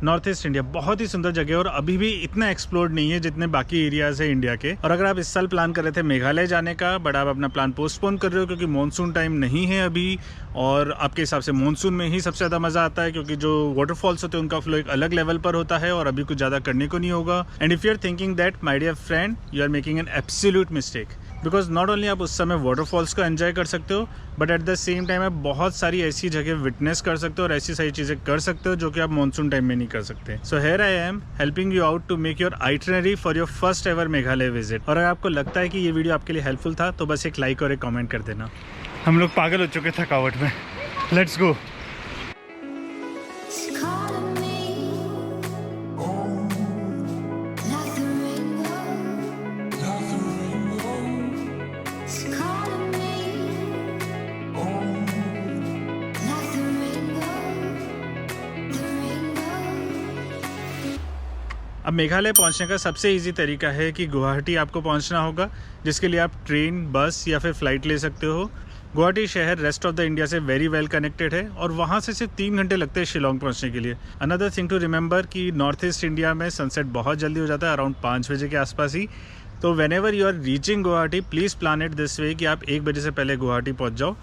North east India बहुत ही सुंदर जगह है और अभी भी इतना एक्सप्लोर्ड नहीं है जितने बाकी एरियाज है इंडिया के। और अगर आप इस साल प्लान कर रहे थे मेघालय जाने का, बट आप अपना प्लान पोस्टपोन कर रहे हो क्योंकि मॉनसून टाइम नहीं है अभी, और आपके हिसाब से मॉनसून में ही सबसे ज़्यादा मज़ा आता है क्योंकि जो वाटरफॉल्स होते हैं उनका फ्लो एक अलग लेवल पर होता है और अभी कुछ ज़्यादा करने को नहीं होगा। And if you are thinking that my dear friend, you are making an absolute mistake, because not only आप उस समय वाटरफॉल्स को एंजॉय कर सकते हो, but at the same time आप बहुत सारी ऐसी जगह विटनेस कर सकते हो और ऐसी सारी चीज़ें कर सकते हो जो कि आप मानसून टाइम में नहीं कर सकते। So here I am helping you out to make your itinerary for your first ever Meghalaya visit. और अगर आपको लगता है कि ये वीडियो आपके लिए हेल्पफुल था तो बस एक लाइक और एक कॉमेंट कर देना। हम लोग पागल हो चुके थकावट में। लेट्स गो। अब मेघालय पहुंचने का सबसे इजी तरीका है कि गुवाहाटी आपको पहुंचना होगा, जिसके लिए आप ट्रेन, बस या फिर फ़्लाइट ले सकते हो। गुवाहाटी शहर रेस्ट ऑफ द इंडिया से वेरी वेल कनेक्टेड है और वहां से सिर्फ 3 घंटे लगते हैं शिलोंग पहुंचने के लिए। अनदर थिंग टू रिमेंबर कि नॉर्थ ईस्ट इंडिया में सनसेट बहुत जल्दी हो जाता है, अराउंड 5 बजे के आसपास ही। तो whenever you are reaching Guwahati, please plan it this way कि आप 1 बजे से पहले गुवाहाटी पहुँच जाओ।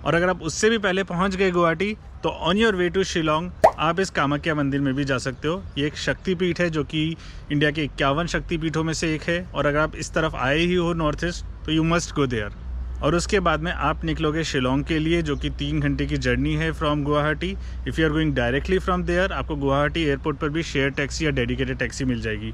और अगर आप उससे भी पहले पहुंच गए गुवाहाटी तो on your way to Shillong आप इस कामाख्या मंदिर में भी जा सकते हो। ये एक शक्तिपीठ है जो कि इंडिया के 51 शक्तिपीठों में से एक है। और अगर आप इस तरफ आए ही हो नॉर्थ ईस्ट तो यू मस्ट गो देयर। और उसके बाद में आप निकलोगे शिलोंग के लिए, जो कि 3 घंटे की जर्नी है from Guwahati. If you are going directly from there, आपको गुवाहाटी एयरपोर्ट पर भी शेयर टैक्सी या डेडिकेटेड टैक्सी मिल जाएगी।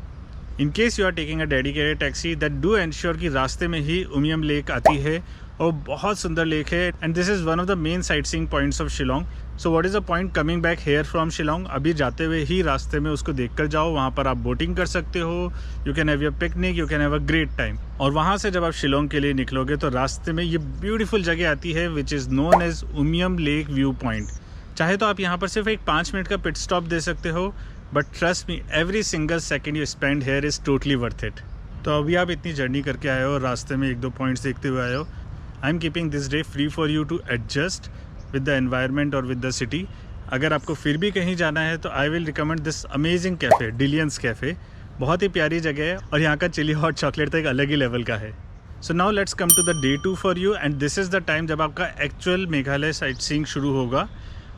In case you are taking a dedicated taxi, that do ensure कि रास्ते में ही उमियम लेक आती है और बहुत सुंदर लेक है। And this is one of the main sight seeing points of Shillong. So what is the point coming back here from Shillong? अभी जाते हुए ही रास्ते में उसको देख कर जाओ। वहाँ पर आप बोटिंग कर सकते हो, you can have your picnic, you can have a great time. और वहाँ से जब आप शिलोंग के लिए निकलोगे तो रास्ते में ये ब्यूटीफुल जगह आती है which is known as Umiam lake view point. चाहे तो आप यहाँ पर सिर्फ एक 5 मिनट का पिट स्टॉप दे सकते हो, but trust me, every single second you spend here is totally worth it. तो अभी आप इतनी जर्नी करके आए हो और रास्ते में 1-2 पॉइंट्स देखते हुए आए हो। I am keeping this day free for you to adjust with the environment और विद द सिटी। अगर आपको फिर भी कहीं जाना है तो I will recommend this amazing cafe, Delians cafe. बहुत ही प्यारी जगह है और यहाँ का चिली हॉट चॉकलेट तो एक अलग ही लेवल का है। So now let's come to the day 2 for you and this is the time जब आपका एक्चुअल मेघालय साइट सीइंग शुरू होगा।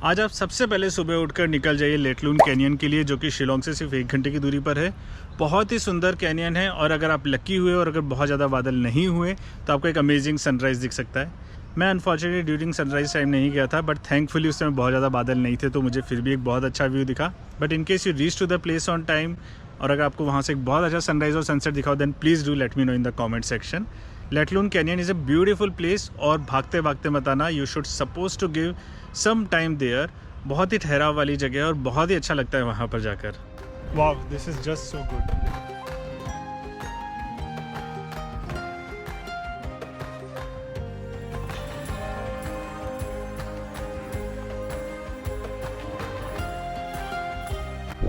आज आप सबसे पहले सुबह उठकर निकल जाइए लेटलून कैनियन के लिए, जो कि शिलोंग से सिर्फ 1 घंटे की दूरी पर है। बहुत ही सुंदर कैनियन है और अगर आप लकी हुए और अगर बहुत ज़्यादा बादल नहीं हुए तो आपको एक अमेजिंग सनराइज़ दिख सकता है। मैं अनफॉर्चुनेटली ड्यूरिंग सनराइज़ टाइम नहीं गया था, बट थैंकफुली उस समय बहुत ज़्यादा बादल नहीं थे तो मुझे फिर भी एक बहुत अच्छा व्यू दिखा। But in case you reach to the place on time और अगर आपको वहाँ से एक बहुत अच्छा सनराइज़ और सनसेट दिखाओ, then please do let me know in the comment section. Laitlum canyon is a beautiful place और भागते भागते मत आना, you should suppose to give some time there. बहुत ही ठहराव वाली जगह है और बहुत ही अच्छा लगता है वहाँ पर जाकर। Wow, this is just so good.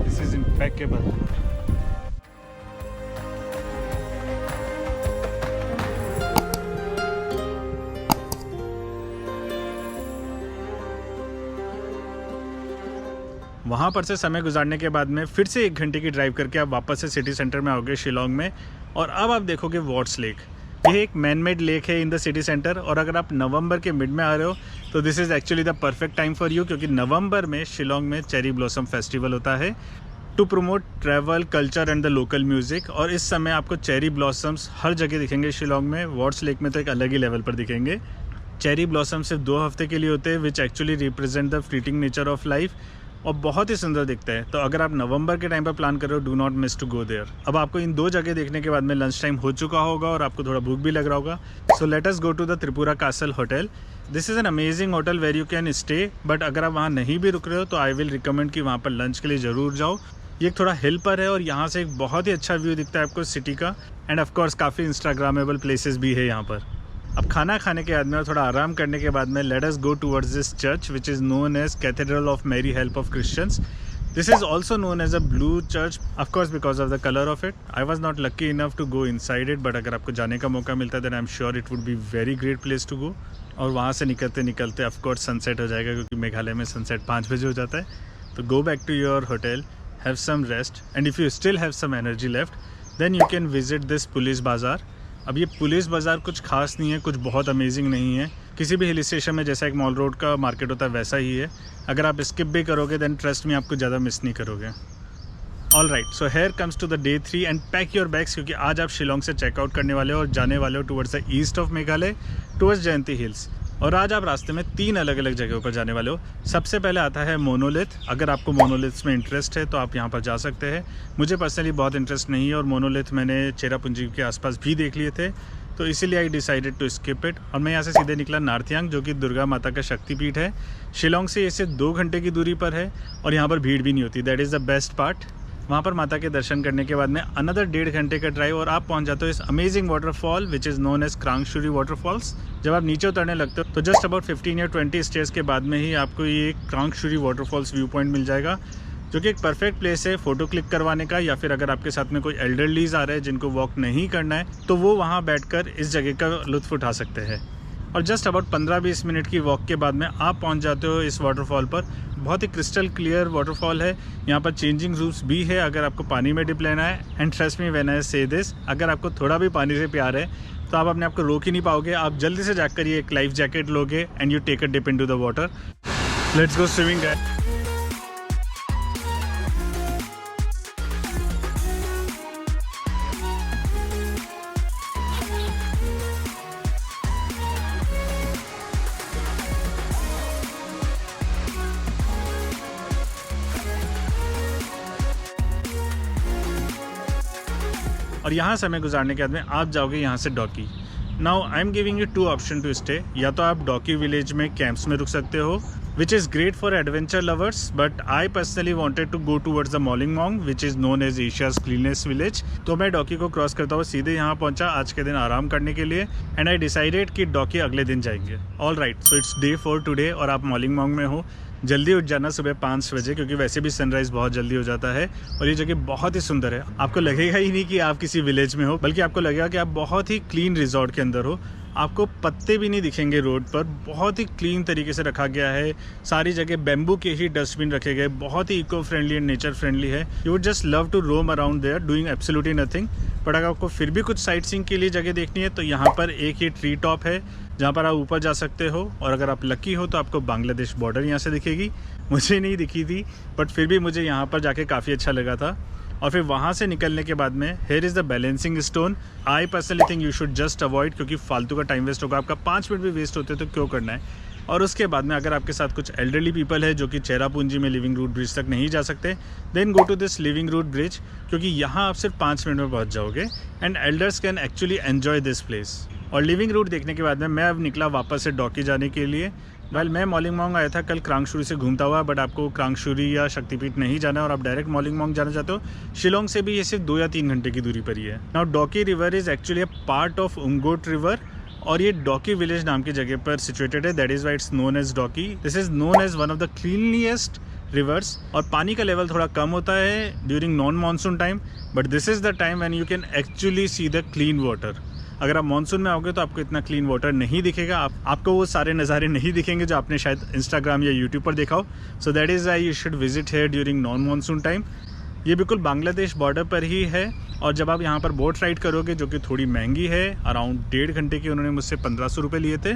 This is impeccable. वहाँ पर से समय गुजारने के बाद में फिर से 1 घंटे की ड्राइव करके आप वापस से सिटी सेंटर में आओगे शिलोंग में। और अब आप देखोगे वॉट्स लेक। ये एक मैन मेड लेक है इन द सिटी सेंटर और अगर आप नवंबर के मिड में आ रहे हो तो this is actually the perfect time for you, क्योंकि नवंबर में शिलोंग में चेरी ब्लॉसम फेस्टिवल होता है to promote travel, culture and the local music. और इस समय आपको चेरी ब्लॉसम्स हर जगह दिखेंगे शिलोंग में। वॉट्स लेक में तो एक अलग ही लेवल पर दिखेंगे। चेरी ब्लॉसम सिर्फ 2 हफ्ते के लिए होते हैं, which actually represent the fleeting nature of life और बहुत ही सुंदर दिखता है। तो अगर आप नवंबर के टाइम पर प्लान कर रहे हो, do not miss to go there. अब आपको इन 2 जगह देखने के बाद में लंच टाइम हो चुका होगा और आपको थोड़ा भूख भी लग रहा होगा। So let us go to the Tripura castle hotel. This is an amazing hotel where you can stay, but अगर आप वहाँ नहीं भी रुक रहे हो तो आई विल रिकमेंड कि वहाँ पर लंच के लिए ज़रूर जाओ। ये थोड़ा हिल पर है और यहाँ से एक बहुत ही अच्छा व्यू दिखता है आपको सिटी का। एंड ऑफकोर्स काफ़ी इंस्टाग्रामेबल प्लेसेस भी है यहाँ पर। अब खाना खाने के बाद में और थोड़ा आराम करने के बाद में let us go towards this church which is known as cathedral of Mary help of Christians. This is also known as a blue church, of course because of the color of it. I was not lucky enough to go inside it, but अगर आपको जाने का मौका मिलता है then I'm sure it would be very great place to go. और वहाँ से निकलते निकलते of course सनसेट हो जाएगा, क्योंकि मेघालय में सनसेट 5 बजे हो जाता है। तो go back to your hotel, have some rest, and if you still have some energy left, then you can visit this police बाज़ार। अब ये पुलिस बाज़ार कुछ खास नहीं है, कुछ बहुत अमेजिंग नहीं है। किसी भी हिल स्टेशन में जैसा एक मॉल रोड का मार्केट होता है वैसा ही है। अगर आप स्किप भी करोगे देन ट्रस्ट में आपको ज़्यादा मिस नहीं करोगे। All right, so here comes to the day 3 and pack your bags, क्योंकि आज आप शिलोंग से चेकआउट करने वाले हो और जाने वाले हो towards the east of Meghalaya, towards Jayanti hills. और आज आप रास्ते में 3 अलग अलग जगहों पर जाने वाले हो। सबसे पहले आता है मोनोलिथ। अगर आपको मोनोलिथ्स में इंटरेस्ट है तो आप यहाँ पर जा सकते हैं। मुझे पर्सनली बहुत इंटरेस्ट नहीं है और मोनोलिथ मैंने चेरापूंजी के आसपास भी देख लिए थे, तो इसीलिए I decided to skip it. और मैं यहाँ से सीधे निकला नार्थयांग, जो कि दुर्गा माता का शक्तिपीठ है। शिलोंग से इसे 2 घंटे की दूरी पर है और यहाँ पर भीड़ भी नहीं होती। That is the best part. वहाँ पर माता के दर्शन करने के बाद में अनदर 1.5 घंटे का ड्राइव और आप पहुँच जाते हो इस amazing waterfall which is known as Krangsuri waterfalls. जब आप नीचे उतरने लगते हो तो जस्ट अबाउट 15 या 20 स्टेयर्स के बाद में ही आपको ये क्रांगशुरी वाटरफॉल्स व्यू पॉइंट मिल जाएगा, जो कि एक परफेक्ट प्लेस है फ़ोटो क्लिक करवाने का, या फिर अगर आपके साथ में कोई एल्डरलीज आ रहे हैं जिनको वॉक नहीं करना है तो वो वहाँ बैठकर इस जगह का लुत्फ़ उठा सकते हैं। और जस्ट अबाउट 15-20 मिनट की वॉक के बाद में आप पहुंच जाते हो इस वाटरफॉल पर। बहुत ही क्रिस्टल क्लियर वाटरफॉल है। यहाँ पर चेंजिंग रूम्स भी है अगर आपको पानी में डिप लेना है। And trust me when I say this, अगर आपको थोड़ा भी पानी से प्यार है तो आप अपने आप को रोक ही नहीं पाओगे। आप जल्दी से जाकर ये एक लाइफ जैकेट लोगे and you take a dip into the water. Let's go swimming guys. और यहाँ समय गुजारने के बाद में आप जाओगे यहाँ से Dawki. Now I am giving you 2 option to stay. या तो आप डॉकी विलेज में कैंप्स में रुक सकते हो, which is great for adventure lovers, but I personally wanted to go towards the Mawlynnong which is known as Asia's cleanest village. तो मैं डॉकी को क्रॉस करता हुआ सीधे यहाँ पहुँचा आज के दिन आराम करने के लिए, एंड आई डिसाइडेड कि डॉकी अगले दिन जाएंगे। All right, so it's day 4 today और आप मोलिंगमोंग में हो। जल्दी उठ जाना सुबह 5 बजे, क्योंकि वैसे भी सनराइज़ बहुत जल्दी हो जाता है और ये जगह बहुत ही सुंदर है। आपको लगेगा ही नहीं कि आप किसी विलेज में हो, बल्कि आपको लगेगा कि आप बहुत ही क्लीन रिजॉर्ट के अंदर हो। आपको पत्ते भी नहीं दिखेंगे रोड पर, बहुत ही क्लीन तरीके से रखा गया है। सारी जगह बैम्बू के ही डस्टबिन रखे गए, बहुत ही eco friendly and nature friendly है। You would just love to roam around there doing absolutely nothing. But अगर आपको फिर भी कुछ साइट सीइंग के लिए जगह देखनी है तो यहाँ पर एक ही ट्री टॉप है जहाँ पर आप ऊपर जा सकते हो। और अगर आप लकी हो तो आपको बांग्लादेश बॉर्डर यहाँ से दिखेगी। मुझे नहीं दिखी थी, बट फिर भी मुझे यहाँ पर जाके काफ़ी अच्छा लगा था। और फिर वहाँ से निकलने के बाद में here is the balancing stone. I personally think you should just avoid, क्योंकि फालतू का टाइम वेस्ट होगा। आपका 5 मिनट भी वेस्ट होते तो क्यों करना है। और उसके बाद में अगर आपके साथ कुछ एल्डरली पीपल है जो कि चेरापूंजी में लिविंग रूट ब्रिज तक नहीं जा सकते, then go to this living root bridge, क्योंकि यहाँ आप सिर्फ 5 मिनट में पहुँच जाओगे and elders can actually enjoy this place. और लिविंग रूट देखने के बाद में मैं अब निकला वापस से डॉकी जाने के लिए। वेल मैं मोलिंगमोंग आया था कल क्रांगशुरी से घूमता हुआ, बट आपको क्रांगशुरी या शक्तिपीठ नहीं जाना है और आप डायरेक्ट मोलिंगमोंग जाना चाहते हो। शिलोंग से भी ये सिर्फ 2 या 3 घंटे की दूरी पर ही है। Now Dawki river is actually a part of Umngot river और ये डॉकी विलेज नाम की जगह पर सिचुएटेड है। That is why it's known as Dawki. This is known as one of the cleanliest rivers. और पानी का लेवल थोड़ा कम होता है during non monsoon time, but this is the time when you can actually see the clean water. अगर आप monsoon में आओगे तो आपको इतना क्लीन वाटर नहीं दिखेगा, आपको वो सारे नज़ारे नहीं दिखेंगे जो आपने शायद इंस्टाग्राम या यूट्यूब पर देखा हो। So that is why you should visit hair during non monsoon time. ये बिल्कुल बांग्लादेश बॉर्डर पर ही है। और जब आप यहाँ पर बोट राइड करोगे, जो कि थोड़ी महंगी है, अराउंड 1.5 घंटे की उन्होंने मुझसे 1500 रुपये लिए थे,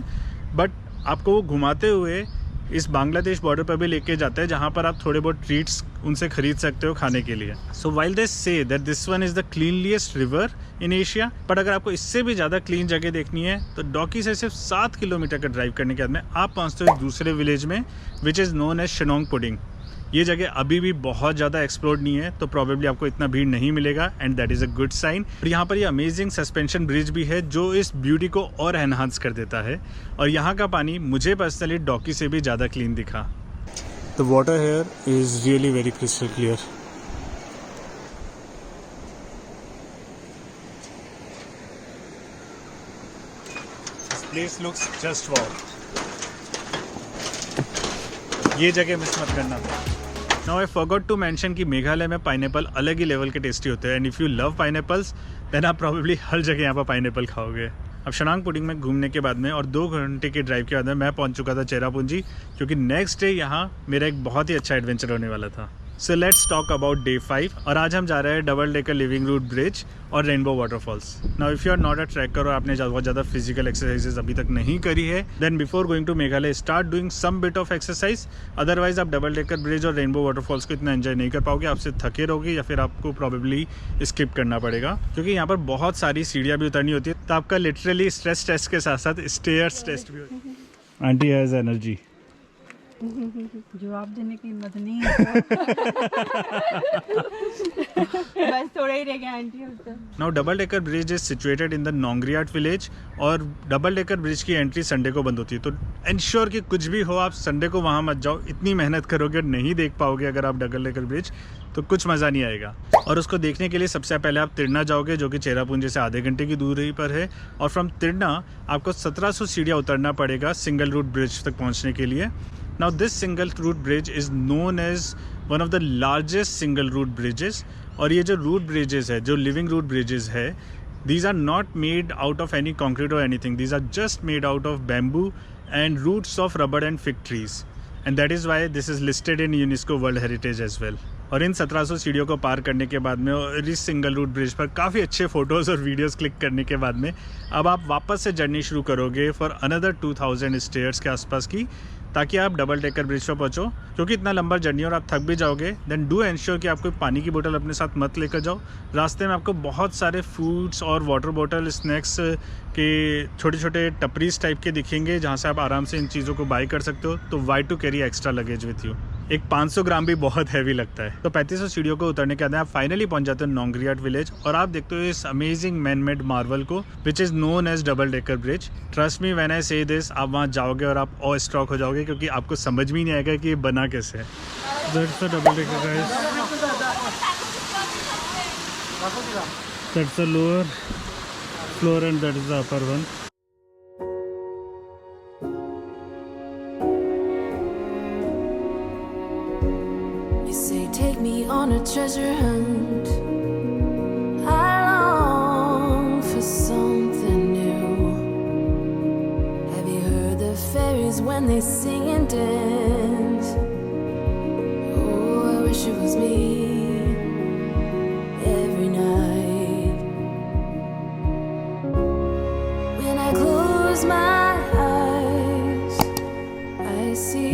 बट आपको वो घुमाते हुए इस बांग्लादेश बॉर्डर पर भी लेके जाता है, जहाँ पर आप थोड़े बहुत ट्रीट्स उनसे खरीद सकते हो खाने के लिए। सो while they say that this one is the cleanliest river in Asia, but अगर आपको इससे भी ज़्यादा क्लीन जगह देखनी है तो डॉकी से सिर्फ 7 किलोमीटर का ड्राइव करने के बाद में आप पहुँचते हो दूसरे विलेज में, which is known as Shnongpdeng. ये जगह अभी भी बहुत ज़्यादा एक्सप्लोर्ड नहीं है, तो प्रॉबेबली आपको इतना भीड़ नहीं मिलेगा and that is a good sign. और यहाँ पर ये अमेजिंग सस्पेंशन ब्रिज भी है जो इस ब्यूटी को और एनहांस कर देता है। और यहाँ का पानी मुझे पर्सनली डॉकी से भी ज़्यादा क्लीन दिखा। The water here is really very crystal clear. This place looks just wow. ये जगह मिस मत करना। Now I forgot to mention कि मेघालय में पाइनएप्पल अलग ही लेवल के टेस्टी होते हैं and if you love pineapples then आप प्रॉब्ली हर जगह यहाँ पर पाइनएप्पल खाओगे। अब शिनोंग पुडिंग में घूमने के बाद में और 2 घंटे के ड्राइव के बाद में मैं पहुँच चुका था चेरापूंजी, क्योंकि नेक्स्ट डे यहाँ मेरा एक बहुत ही अच्छा एडवेंचर होने वाला था। So let's talk about day 5 और आज हम जा रहे हैं double decker living root bridge और rainbow waterfalls. Now if you are not a trekker और आपने बहुत ज़्यादा फिजिकल एक्सरसाइजेज अभी तक नहीं करी है, then before going to Meghalaya start doing some bit of exercise. Otherwise आप डबल डेकर ब्रिज और रेनबो वाटरफॉल्स को इतना एंजॉय नहीं कर पाओगे, आपसे थके रहोगे या फिर आपको प्रॉबेबली स्किप करना पड़ेगा क्योंकि यहाँ पर बहुत सारी सीढ़ियाँ भी उतरनी होती है। तो आपका लिटरली स्ट्रेस टेस्ट के साथ साथ स्टेयर्स टेस्ट भी होता है। आंटी हैज़ एनर्जी, जवाब देने की हिम्मत नहीं है। बस थोड़ा ही रह गया आंटी अब तो। Now double decker bridge is situated in the Nongriat village और डबल डेकर ब्रिज की एंट्री संडे को बंद होती है। तो इंश्योर कि कुछ भी हो आप संडे को वहाँ मत जाओ, इतनी मेहनत करोगे और नहीं देख पाओगे अगर आप डबल डेकर ब्रिज, तो कुछ मज़ा नहीं आएगा। और उसको देखने के लिए सबसे पहले आप तिरना जाओगे जो कि चेरापूंजी से आधे घंटे की दूरी पर है और फ्रॉम तिरना आपको 1700 सीढ़ियाँ उतरना पड़ेगा सिंगल रूट ब्रिज तक पहुँचने के लिए। Now this single route bridge is known as one of the largest single route bridges और ये जो route bridges है, जो living route bridges है, these are not made out of any concrete or anything. These are just made out of bamboo and roots of rubber and fig trees. And that is why this is listed in UNESCO World Heritage as well. और इन 1700 सीढ़ियों को पार करने के बाद में और इस single root bridge पर काफ़ी अच्छे फ़ोटोज़ और वीडियोस क्लिक करने के बाद में अब आप वापस से जर्नी शुरू करोगे फॉर अनदर 2000 स्टेयर्स के आसपास की, ताकि आप डबल डेकर ब्रिज पर पहुँचो। क्योंकि इतना लंबा जर्नी और आप थक भी जाओगे, देन डू एंश्योर कि आप कोई पानी की बोतल अपने साथ मत लेकर जाओ। रास्ते में आपको बहुत सारे फूड्स और वाटर बोतल स्नैक्स के छोटे छोटे टपरीज टाइप के दिखेंगे जहाँ से आप आराम से इन चीज़ों को बाई कर सकते हो। तो why to carry extra luggage with you. एक 500 ग्राम भी बहुत हैवी लगता है। तो 3500 सीढ़ियों को उतरने के बाद आप फाइनली पहुंच जाते हो नोंगरियाट विलेज और आप देखते हो इस अमेजिंग मैन मेड मार्वल को which is known as double decker bridge. Trust me when I say this, आप वहाँ जाओगे और आप ऑ स्ट्रॉक हो जाओगे क्योंकि आपको समझ भी नहीं आएगा कि ये बना कैसे है। That's the double decker guys, that's the lower floor and that is the upper one. Take me on a treasure hunt. I long for something new. Have you heard the fairies when they sing and dance? Oh, I wish it was me every night. When I close my eyes, I see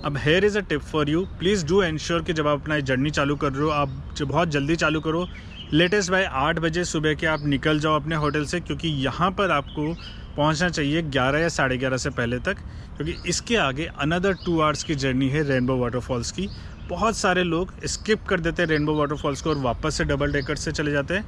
अब here is a tip for you, please do ensure कि जब आप अपना journey चालू कर रहे हो आप बहुत जल्दी चालू करो। लेटेस्ट बाय 8 बजे सुबह के आप निकल जाओ अपने होटल से, क्योंकि यहाँ पर आपको पहुँचना चाहिए 11 या 11:30 से पहले तक, क्योंकि इसके आगे अनदर 2 आवर्स की जर्नी है रेनबो वाटरफॉल्स की। बहुत सारे लोग स्किप कर देते हैं रेनबो वाटरफॉल्स को और वापस से डबल डेकर से चले जाते हैं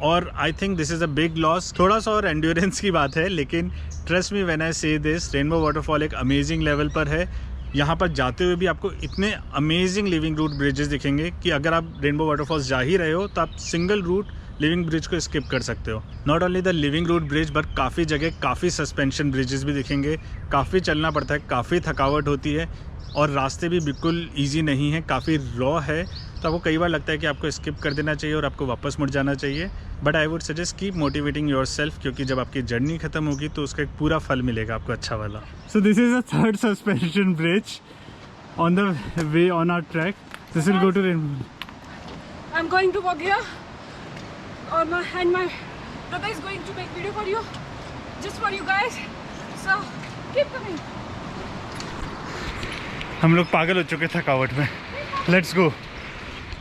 और I think this is a big loss. थोड़ा सा और एंड्योरेंस की बात है, लेकिन trust me when I say this, rainbow waterfall एक अमेजिंग लेवल पर है। यहाँ पर जाते हुए भी आपको इतने अमेजिंग लिविंग रूट ब्रिजेस दिखेंगे कि अगर आप रेनबो वाटरफॉल्स जा ही रहे हो तो आप सिंगल रूट लिविंग ब्रिज को स्किप कर सकते हो। Not only the living root bridge but काफ़ी जगह काफ़ी सस्पेंशन ब्रिजेस भी दिखेंगे। काफ़ी चलना पड़ता है, काफ़ी थकावट होती है और रास्ते भी बिल्कुल ईजी नहीं है, काफ़ी रॉ है। तो आपको कई बार लगता है कि आपको स्किप कर देना चाहिए और आपको वापस मुड़ जाना चाहिए, but I would suggest keep motivating yourself, क्योंकि जब आपकी जर्नी खत्म होगी तो उसका एक पूरा फल मिलेगा आपको अच्छा वाला। So this is a third suspension bridge on the way on our track. This will go to rainbow. I am going to walk here और my brother is going to make video for you, just for you guys, so keep coming. हम लोग पागल हो चुके थकावट में। Let's go.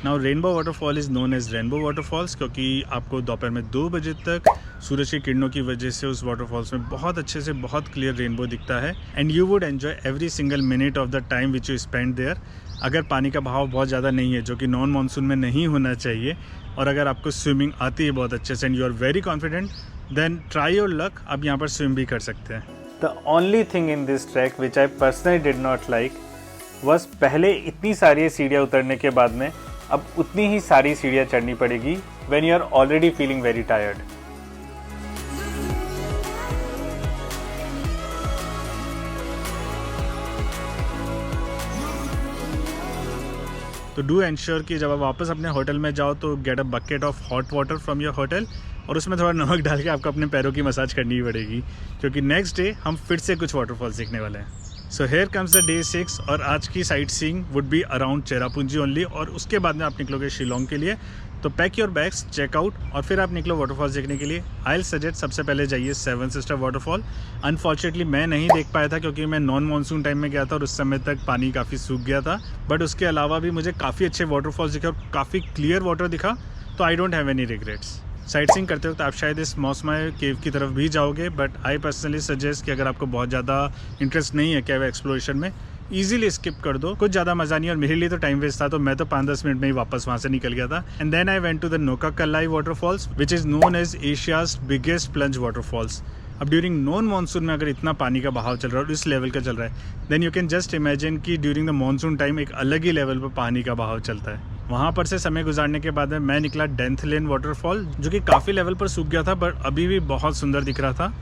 Now rainbow waterfall is known as rainbow waterfalls क्योंकि आपको दोपहर में 2 बजे तक सूरज की किरणों की वजह से उस वाटरफॉल्स में बहुत अच्छे से बहुत क्लियर रेनबो दिखता है and you would enjoy every single minute of the time which you spend there. अगर पानी का बहाव बहुत ज़्यादा नहीं है, जो कि नॉन मानसून में नहीं होना चाहिए, और अगर आपको स्विमिंग आती है बहुत अच्छे से and you are very confident, then try your luck, आप यहाँ पर स्विम भी कर सकते हैं। The only thing in this track which I personally did not like बस पहले इतनी सारी सीढ़ियाँ उतरने के बाद में अब उतनी ही सारी सीढ़ियाँ चढ़नी पड़ेगी when you are already feeling very tired. तो डू एंश्योर कि जब आप वापस अपने होटल में जाओ तो get a bucket of hot water from your hotel और उसमें थोड़ा नमक डाल के आपको अपने पैरों की मसाज करनी ही पड़ेगी, क्योंकि नेक्स्ट डे हम फिर से कुछ वाटरफॉल सीखने वाले हैं। सो हेयर कम्स द डे 6 और आज की sight seeing would be around Cherrapunji only और उसके बाद में आप निकलोगे शिलोंग के लिए। तो पैक योर बैग्स, चेकआउट और फिर आप निकलो वाटरफॉल्स देखने के लिए। आई विल सजेस्ट सबसे पहले जाइए सेवन सिस्टर वाटरफॉल। अनफॉर्चुनेटली मैं नहीं देख पाया था क्योंकि मैं नॉन मानसून टाइम में गया था और उस समय तक पानी काफ़ी सूख गया था, बट उसके अलावा भी मुझे काफ़ी अच्छे वाटरफॉल्स दिखे और काफ़ी क्लियर वाटर दिखा, तो I don't have any regrets. Sight seeing करते वक्त आप शायद इस मौसमाय केव की तरफ भी जाओगे, बट आई पर्सनली सजेस्ट कि अगर आपको बहुत ज़्यादा इंटरेस्ट नहीं है केव एक्सप्लोरेशन में, ईजिली स्किप कर दो, कुछ ज़्यादा मज़ा नहीं। और मेरे लिए तो टाइम वेस्ट था, तो मैं तो 5-10 मिनट में ही वापस वहाँ से निकल गया था। And then I went to the Nohkalikai waterfalls which is known as Asia's biggest plunge waterfalls. अब ड्यूरिंग नॉन मानसून में अगर इतना पानी का बहाव चल रहा है और इस लेवल का चल रहा है, then you can just imagine कि ड्यूरिंग द मानसून टाइम एक अलग ही लेवल पर पानी का बहाव चलता है। वहाँ पर से समय गुजारने के बाद में मैं निकला डेंथ लेन वाटरफॉल, जो कि काफ़ी लेवल पर सूख गया था बट अभी भी बहुत सुंदर दिख रहा था।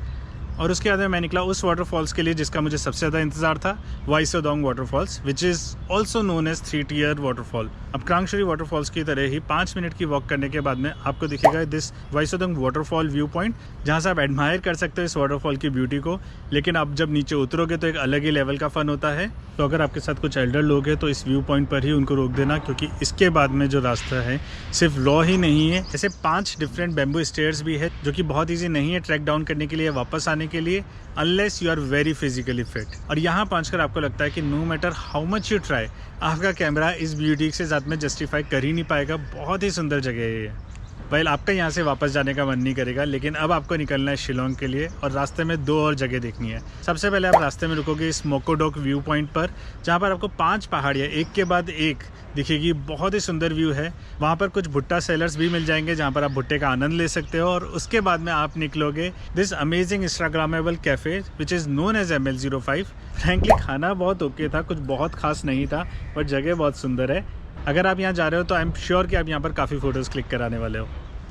और उसके बाद में मैं निकला उस वाटरफॉल्स के लिए जिसका मुझे सबसे ज़्यादा इंतजार था, Weisawdong waterfalls which is also known as 3 tier waterfall. अब क्रांगशरी वाटरफॉल्स की तरह ही 5 मिनट की वॉक करने के बाद में आपको दिखेगा दिस वाइसोदोंग वाटरफॉल व्यू पॉइंट, जहाँ से आप एडमायर कर सकते हो इस वाटरफॉल की ब्यूटी को। लेकिन आप जब नीचे उतरोगे तो एक अलग ही लेवल का फन होता है। तो अगर आपके साथ कुछ एल्डर लोग हैं तो इस व्यू पॉइंट पर ही उनको रोक देना, क्योंकि इसके बाद में जो रास्ता है सिर्फ रॉ ही नहीं है, ऐसे 5 डिफरेंट बैम्बू स्टेयर्स भी है जो कि बहुत ईजी नहीं है ट्रैक डाउन करने के लिए, वापस आने के लिए, unless you are very physically fit. और यहाँ पहुँचकर आपको लगता है कि no matter how much you try, आपका कैमरा इस ब्यूटी के साथ में जस्टिफाई कर ही नहीं पाएगा। बहुत ही सुंदर जगह है ये। वेल आपका यहाँ से वापस जाने का मन नहीं करेगा, लेकिन अब आपको निकलना है शिलोंग के लिए और रास्ते में 2 और जगह देखनी है। सबसे पहले आप रास्ते में रुकोगे इस मोकोडोक व्यू पॉइंट पर, जहाँ पर आपको 5 पहाड़ियाँ एक के बाद एक दिखेगी। बहुत ही सुंदर व्यू है। वहाँ पर कुछ भुट्टा सेलर्स भी मिल जाएंगे जहाँ पर आप भुट्टे का आनंद ले सकते हो। और उसके बाद में आप निकलोगे this amazing instagrammable cafe which is known as ML05। Frankly खाना बहुत ओके था, कुछ बहुत खास नहीं था, बट जगह बहुत सुंदर है। अगर आप यहाँ जा रहे हो तो आई एम श्योर कि आप यहाँ पर काफ़ी फ़ोटोज़ क्लिक कराने वाले हो।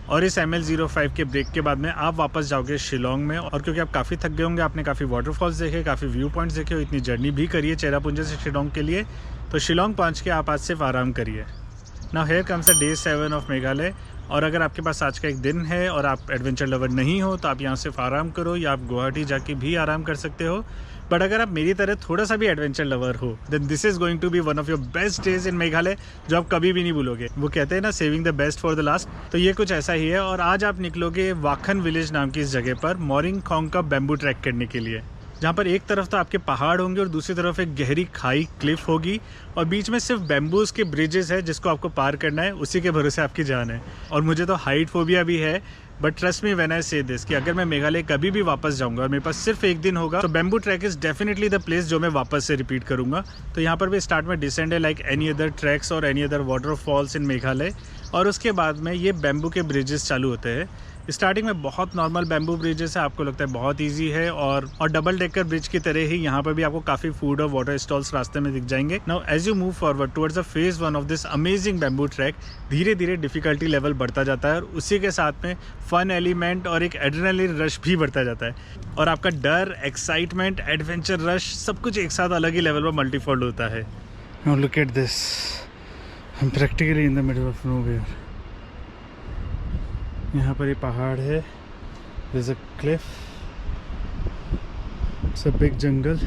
और इस ML05 के ब्रेक के बाद में आप वापस जाओगे शिलोंग में। और क्योंकि आप काफ़ी थक गए होंगे, आपने काफ़ी वाटरफॉल्स देखे, काफ़ी व्यू पॉइंट्स देखे हो, इतनी जर्नी भी करी है चेरापूंजी से शिलोंग के लिए, तो शिलोंग पहुँच के आप आज सिर्फ आराम करिए। Now here comes the day 7 of Meghalaya. और अगर आपके पास आज का एक दिन है और आप एडवेंचर लवर नहीं हो तो आप यहाँ सिर्फ आराम करो, या आप गुवाहाटी जाके भी आराम कर सकते हो। बट अगर आप मेरी तरह थोड़ा सा भी एडवेंचर लवर हो, then this is going to be one of your best days in Meghalaya, जो आप कभी भी नहीं भूलोगे। वो कहते हैं ना, saving the best for the last, तो ये कुछ ऐसा ही है। और आज आप निकलोगे वाखन विलेज नाम की इस जगह पर मोरिंग खोंग का बैम्बू ट्रैक करने के लिए, जहाँ पर एक तरफ तो आपके पहाड़ होंगे और दूसरी तरफ एक गहरी खाई क्लिफ होगी और बीच में सिर्फ बैम्बूज के ब्रिजेस है जिसको आपको पार करना है, उसी के भरोसे आपकी जान है। और मुझे तो हाइट फोबिया भी है, but trust me when I say this कि अगर मैं मेघालय कभी भी वापस जाऊंगा और मेरे पास सिर्फ एक दिन होगा, तो bamboo track is definitely the place जो मैं वापस से रिपीट करूंगा। तो यहाँ पर भी स्टार्ट में डिसेंड है लाइक एनी अदर ट्रैक्स और एनी अदर वाटरफॉल्स इन मेघालय, और उसके बाद में ये बैम्बू के ब्रिजेस चालू होते हैं। स्टार्टिंग में बहुत नॉर्मल बैम्बू ब्रिजेस है, आपको लगता है बहुत इजी है, और डबल डेकर ब्रिज की तरह ही यहाँ पर भी आपको काफ़ी फूड और वाटर स्टॉल्स रास्ते में दिख जाएंगे। Now as you move forward towards the phase 1 of this amazing bamboo track, धीरे धीरे डिफिकल्टी लेवल बढ़ता जाता है और उसी के साथ में फन एलिमेंट और एक एड्रेनलिन रश भी बढ़ता जाता है, और आपका डर, एक्साइटमेंट, एडवेंचर रश सब कुछ एक साथ अलग ही लेवल पर मल्टीफोल्ड होता है। Now look at this, I am practically in the middle of nowhere. यहाँ पर ये पहाड़ है, there is a cliff, it's a big jungle,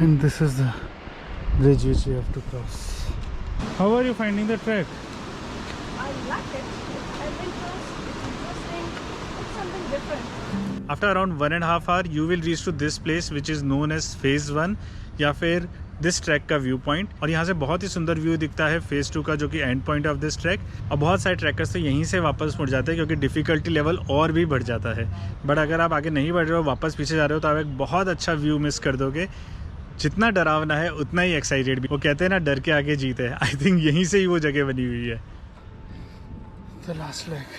and this is the bridge which you have to cross. How are you finding the track? I like it. It's adventurous, it's interesting, it's something different. After around 1.5 hour, you will reach to this place which is known as Phase 1 या फिर this track का view point. और यहाँ से बहुत ही सुंदर view दिखता है फेज़ 2 का, जो कि and point of this track. और बहुत सारे ट्रैकर्स तो यहीं से वापस मुड़ जाते हैं क्योंकि डिफ़िकल्टी लेवल और भी बढ़ जाता है। बट अगर आप आगे नहीं बढ़ रहे हो, वापस पीछे जा रहे हो, तो आप एक बहुत अच्छा व्यू मिस कर दोगे। जितना डरावना है उतना ही एक्साइटेड भी। वो कहते हैं ना, डर के आगे जीत है। आई थिंक यहीं से ही वो जगह बनी हुई है। The last leg.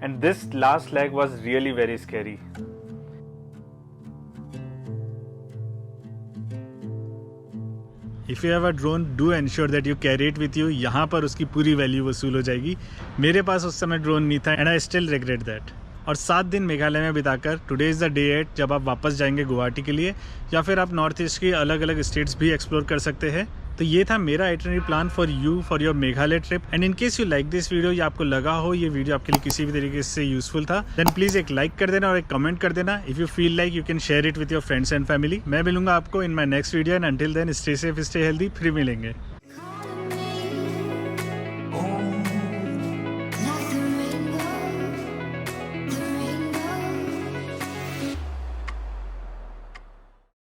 and this last leg was really very scary. If you have a drone, do ensure that you carry it with you. यहाँ पर उसकी पूरी वैल्यू वसूल हो जाएगी. मेरे पास उस समय ड्रोन नहीं था and I still regret that. और 7 दिन मेघालय में बिताकर टुडे इज़ द डे 8 जब आप वापस जाएंगे गुवाहाटी के लिए, या फिर आप नॉर्थ ईस्ट की अलग अलग स्टेट्स भी एक्सप्लोर कर सकते हैं. तो ये था मेरा itinerary plan for you for your Meghalaya trip. And in case you like this video, या आपको लगा हो ये वीडियो आपके लिए किसी भी तरीके से यूजफुल था, देन प्लीज एक लाइक कर देना और एक कमेंट कर देना. If you feel like you can share it with your friends and family. मैं मिलूंगा आपको in my next video, and until then stay safe, stay healthy. फिर मिलेंगे.